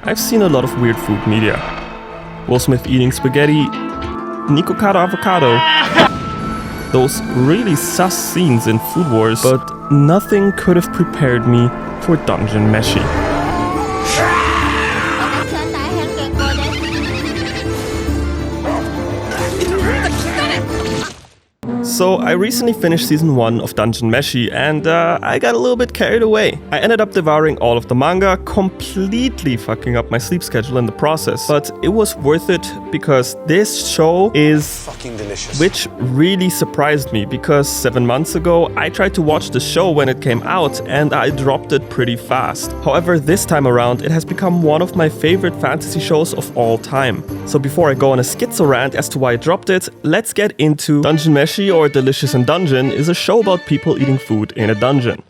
I've seen a lot of weird food media. Will Smith eating spaghetti, Nico Caro avocado, those really sus scenes in Food Wars, but nothing could have prepared me for Dungeon Meshi. So I recently finished season 1 of Dungeon Meshi and I got a little bit carried away. I ended up devouring all of the manga, completely fucking up my sleep schedule in the process. But it was worth it because this show is fucking delicious. Which really surprised me because 7 months ago I tried to watch the show when it came out and I dropped it pretty fast. However, this time around it has become one of my favorite fantasy shows of all time. So before I go on a schizo rant as to why I dropped it, let's get into Dungeon Meshi, or Delicious in Dungeon, is a show about people eating food in a dungeon.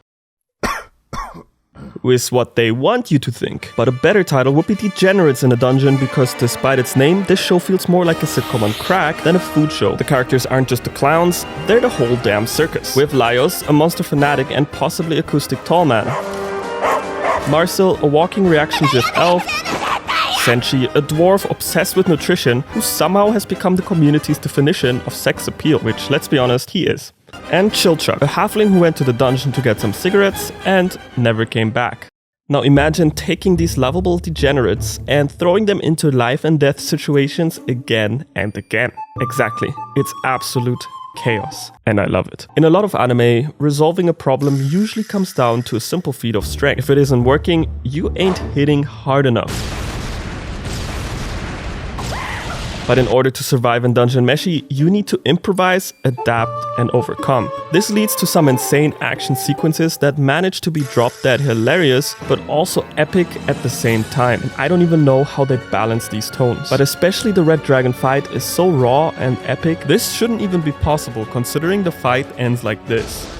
Is what they want you to think. But a better title would be Degenerates in a Dungeon, because despite its name, this show feels more like a sitcom on crack than a food show. The characters aren't just the clowns, they're the whole damn circus. We have Laios, a monster fanatic and possibly acoustic tall man. Marcel, a walking reaction GIF elf. Senshi, a dwarf obsessed with nutrition who somehow has become the community's definition of sex appeal, which, let's be honest, he is. And Chilchuck, a halfling who went to the dungeon to get some cigarettes and never came back. Now imagine taking these lovable degenerates and throwing them into life and death situations again and again. Exactly, it's absolute chaos, and I love it. In a lot of anime, resolving a problem usually comes down to a simple feat of strength. If it isn't working, you ain't hitting hard enough. But in order to survive in Dungeon Meshi, you need to improvise, adapt, and overcome. This leads to some insane action sequences that manage to be drop-dead hilarious, but also epic at the same time. And I don't even know how they balance these tones. But especially the Red Dragon fight is so raw and epic, this shouldn't even be possible considering the fight ends like this.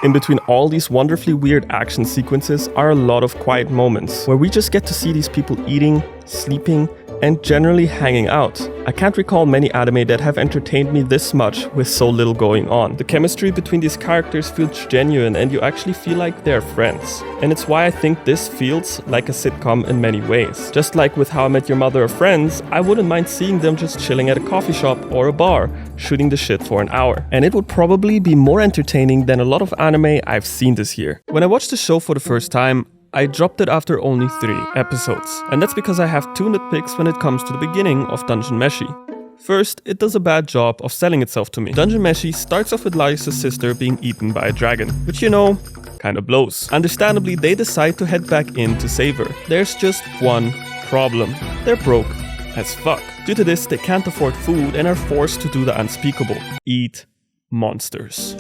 In between all these wonderfully weird action sequences are a lot of quiet moments, where we just get to see these people eating, sleeping, and generally hanging out. I can't recall many anime that have entertained me this much with so little going on. The chemistry between these characters feels genuine and you actually feel like they're friends. And it's why I think this feels like a sitcom in many ways. Just like with How I Met Your Mother or Friends, I wouldn't mind seeing them just chilling at a coffee shop or a bar, shooting the shit for an hour. And it would probably be more entertaining than a lot of anime I've seen this year. When I watched the show for the first time, I dropped it after only 3 episodes. And that's because I have 2 nitpicks when it comes to the beginning of Dungeon Meshi. First, it does a bad job of selling itself to me. Dungeon Meshi starts off with Laios' sister being eaten by a dragon, which, you know, kinda blows. Understandably, they decide to head back in to save her. There's just one problem. They're broke as fuck. Due to this, they can't afford food and are forced to do the unspeakable. Eat monsters.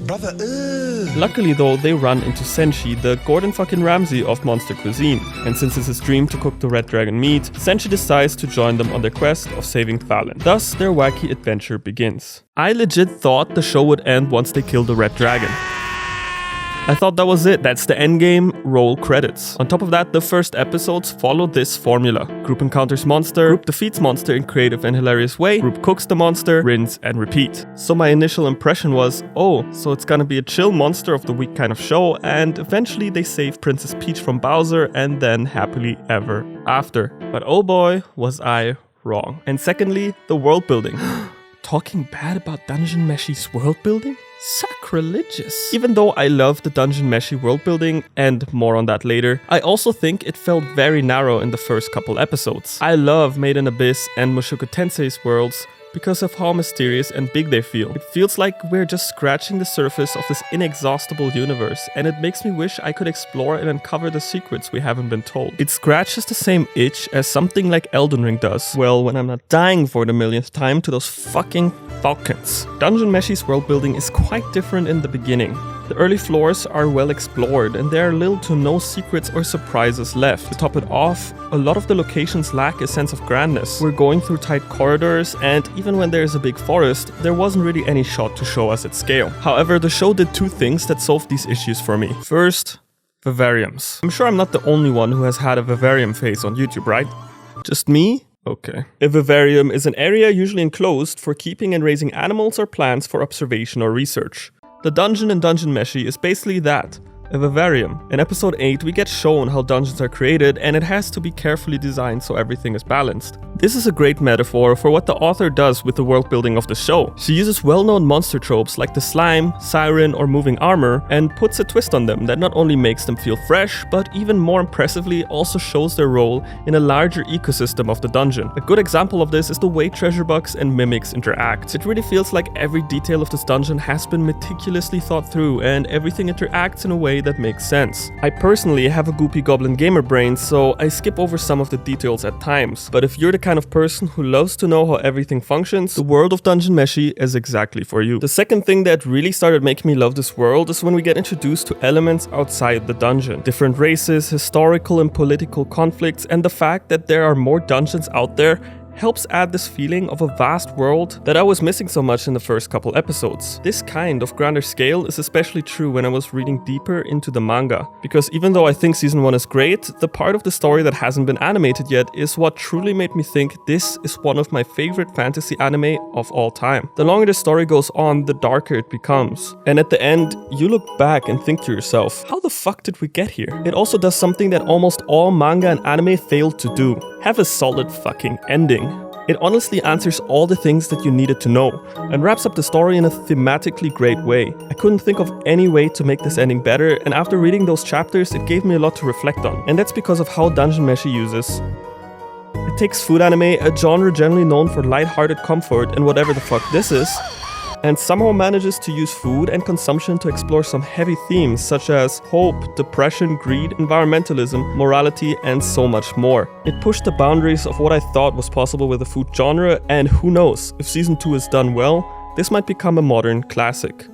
Brother, Luckily though, they run into Senshi, the Gordon fucking Ramsay of monster cuisine. And since it's his dream to cook the red dragon meat, Senshi decides to join them on their quest of saving Fallon. Thus, their wacky adventure begins. I legit thought the show would end once they killed the red dragon. I thought that was it. That's the endgame, roll credits. On top of that, the first episodes follow this formula. Group encounters monster, group defeats monster in creative and hilarious way, group cooks the monster, rinse and repeat. So my initial impression was, oh, so it's gonna be a chill monster of the week kind of show, and eventually they save Princess Peach from Bowser and then happily ever after. But oh boy, was I wrong. And secondly, the world building. Talking bad about Dungeon Meshi's world building? Sacrilegious. Even though I love the Dungeon Meshi world building, and more on that later, I also think it felt very narrow in the first couple episodes. I love Made in Abyss and Mushoku Tensei's worlds because of how mysterious and big they feel. It feels like we're just scratching the surface of this inexhaustible universe, and it makes me wish I could explore and uncover the secrets we haven't been told. It scratches the same itch as something like Elden Ring does. Well, when I'm not dying for the millionth time to those fucking falcons. Dungeon Meshi's world building is quite different in the beginning. The early floors are well explored and there are little to no secrets or surprises left. To top it off, a lot of the locations lack a sense of grandness. We're going through tight corridors, and even when there's a big forest, there wasn't really any shot to show us its scale. However, the show did 2 things that solved these issues for me. First, vivariums. I'm sure I'm not the only one who has had a vivarium phase on YouTube, right? Just me? Okay. A vivarium is an area usually enclosed for keeping and raising animals or plants for observation or research. The dungeon in Dungeon Meshi is basically that. a vivarium. In episode 8, we get shown how dungeons are created, and it has to be carefully designed so everything is balanced. This is a great metaphor for what the author does with the world building of the show. She uses well-known monster tropes like the slime, siren, or moving armor, and puts a twist on them that not only makes them feel fresh, but even more impressively also shows their role in a larger ecosystem of the dungeon. A good example of this is the way treasure bugs and mimics interact. It really feels like every detail of this dungeon has been meticulously thought through, and everything interacts in a way that makes sense. I personally have a goopy goblin gamer brain, so I skip over some of the details at times, but if you're the kind of person who loves to know how everything functions, the world of Dungeon Meshi is exactly for you. The second thing that really started making me love this world is when we get introduced to elements outside the dungeon. Different races, historical and political conflicts, and the fact that there are more dungeons out there helps add this feeling of a vast world that I was missing so much in the first couple episodes. This kind of grander scale is especially true when I was reading deeper into the manga, because even though I think season 1 is great, the part of the story that hasn't been animated yet is what truly made me think this is one of my favorite fantasy anime of all time. The longer the story goes on, the darker it becomes. And at the end, you look back and think to yourself, how the fuck did we get here? It also does something that almost all manga and anime failed to do: have a solid fucking ending. It honestly answers all the things that you needed to know, and wraps up the story in a thematically great way. I couldn't think of any way to make this ending better, and after reading those chapters, it gave me a lot to reflect on. And that's because of how Dungeon Meshi uses. It takes food anime, a genre generally known for lighthearted comfort and whatever the fuck this is, and somehow manages to use food and consumption to explore some heavy themes such as hope, depression, greed, environmentalism, morality, and so much more. It pushed the boundaries of what I thought was possible with the food genre, and who knows, if season 2 is done well, this might become a modern classic.